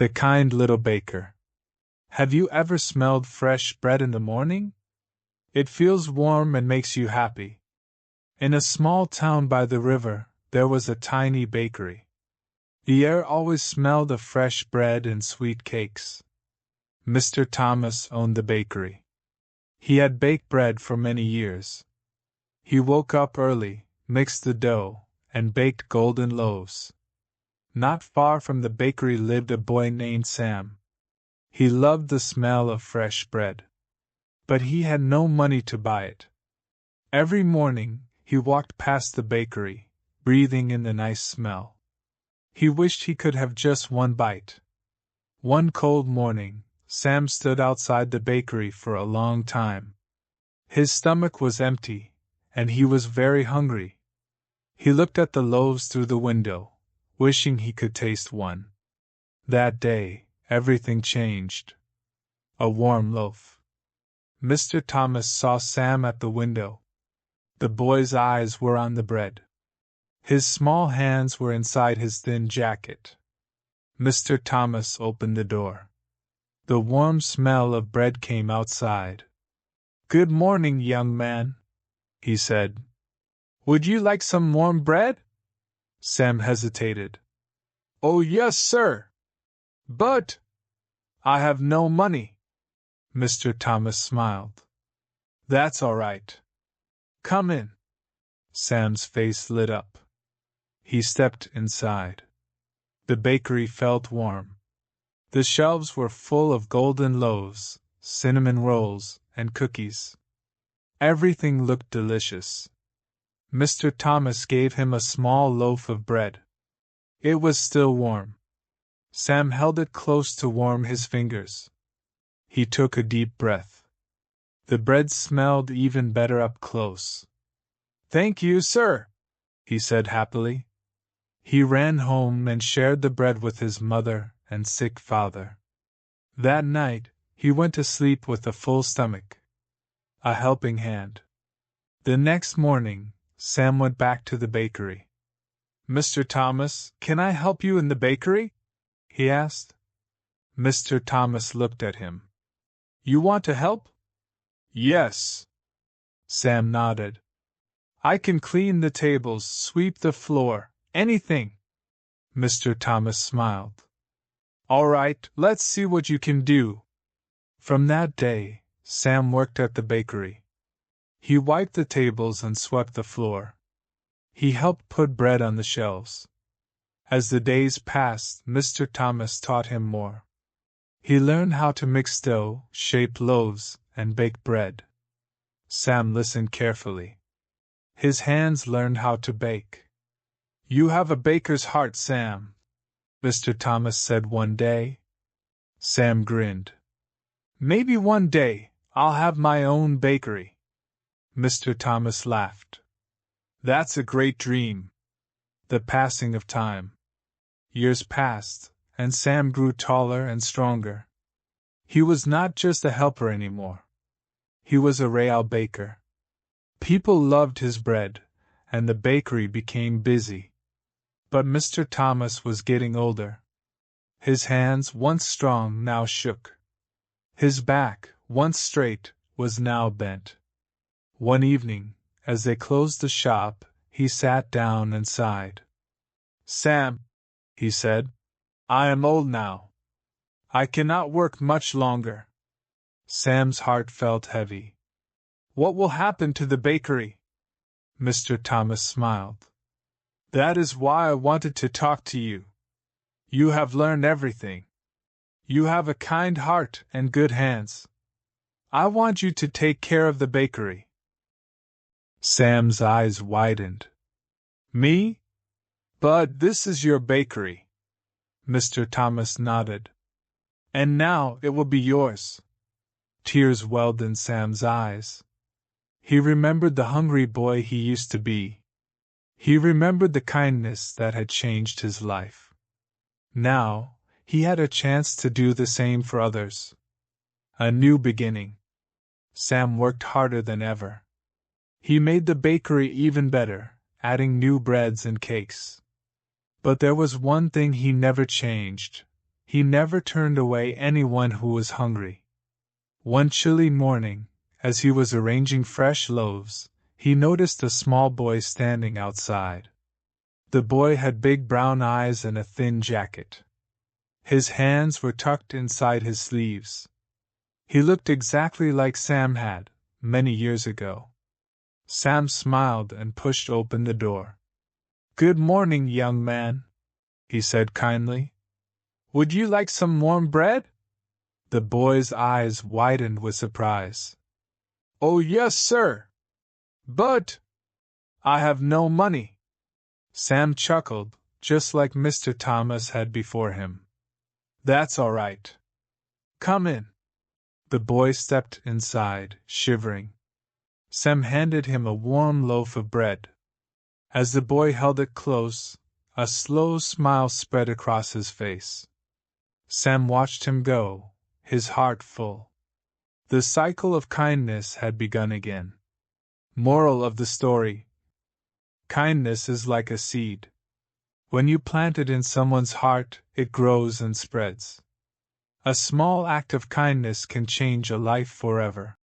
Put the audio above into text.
The kind little baker. Have you ever smelled fresh bread in the morning? It feels warm and makes you happy. In a small town by the river, there was a tiny bakery. The air always smelled of fresh bread and sweet cakes. Mr. Thomas owned the bakery. He had baked bread for many years. He woke up early, mixed the dough, and baked golden loaves. Not far from the bakery lived a boy named Sam. He loved the smell of fresh bread. But he had no money to buy it. Every morning, he walked past the bakery, breathing in the nice smell. He wished he could have just one bite. One cold morning, Sam stood outside the bakery for a long time. His stomach was empty, and he was very hungry. He looked at the loaves through the window, wishing he could taste one. That day, everything changed. A warm loaf. Mr. Thomas saw Sam at the window. The boy's eyes were on the bread. His small hands were inside his thin jacket. Mr. Thomas opened the door. The warm smell of bread came outside. "Good morning, young man," he said. "Would you like some warm bread?" Sam hesitated. "Oh, yes, sir. But I have no money." Mr. Thomas smiled. "That's all right. Come in." Sam's face lit up. He stepped inside. The bakery felt warm. The shelves were full of golden loaves, cinnamon rolls, and cookies. Everything looked delicious. Mr. Thomas gave him a small loaf of bread. It was still warm. Sam held it close to warm his fingers. He took a deep breath. The bread smelled even better up close. "Thank you, sir," he said happily. He ran home and shared the bread with his mother and sick father. That night, he went to sleep with a full stomach. A helping hand. The next morning, Sam went back to the bakery. "Mr. Thomas, can I help you in the bakery?" he asked. Mr. Thomas looked at him. "You want to help?" "Yes." Sam nodded. "I can clean the tables, sweep the floor, anything." Mr. Thomas smiled. "All right, let's see what you can do." From that day, Sam worked at the bakery. He wiped the tables and swept the floor. He helped put bread on the shelves. As the days passed, Mr. Thomas taught him more. He learned how to mix dough, shape loaves, and bake bread. Sam listened carefully. His hands learned how to bake. "You have a baker's heart, Sam," Mr. Thomas said one day. Sam grinned. "Maybe one day I'll have my own bakery." Mr. Thomas laughed. "That's a great dream." The passing of time. Years passed, and Sam grew taller and stronger. He was not just a helper anymore. He was a real baker. People loved his bread, and the bakery became busy. But Mr. Thomas was getting older. His hands, once strong, now shook. His back, once straight, was now bent. One evening, as they closed the shop, he sat down and sighed. "Sam," he said, "I am old now. I cannot work much longer." Sam's heart felt heavy. "What will happen to the bakery?" Mr. Thomas smiled. "That is why I wanted to talk to you. You have learned everything. You have a kind heart and good hands. I want you to take care of the bakery." Sam's eyes widened. "Me? But this is your bakery." Mr. Thomas nodded. "And now it will be yours." Tears welled in Sam's eyes. He remembered the hungry boy he used to be. He remembered the kindness that had changed his life. Now, he had a chance to do the same for others. A new beginning. Sam worked harder than ever. He made the bakery even better, adding new breads and cakes. But there was one thing he never changed. He never turned away anyone who was hungry. One chilly morning, as he was arranging fresh loaves, he noticed a small boy standing outside. The boy had big brown eyes and a thin jacket. His hands were tucked inside his sleeves. He looked exactly like Sam had, many years ago. Sam smiled and pushed open the door. "Good morning, young man," he said kindly. "Would you like some warm bread?" The boy's eyes widened with surprise. "Oh, yes, sir. But I have no money." Sam chuckled, just like Mr. Thomas had before him. "That's all right. Come in." The boy stepped inside, shivering. Sam handed him a warm loaf of bread. As the boy held it close, a slow smile spread across his face. Sam watched him go, his heart full. The cycle of kindness had begun again. Moral of the story: kindness is like a seed. When you plant it in someone's heart, it grows and spreads. A small act of kindness can change a life forever.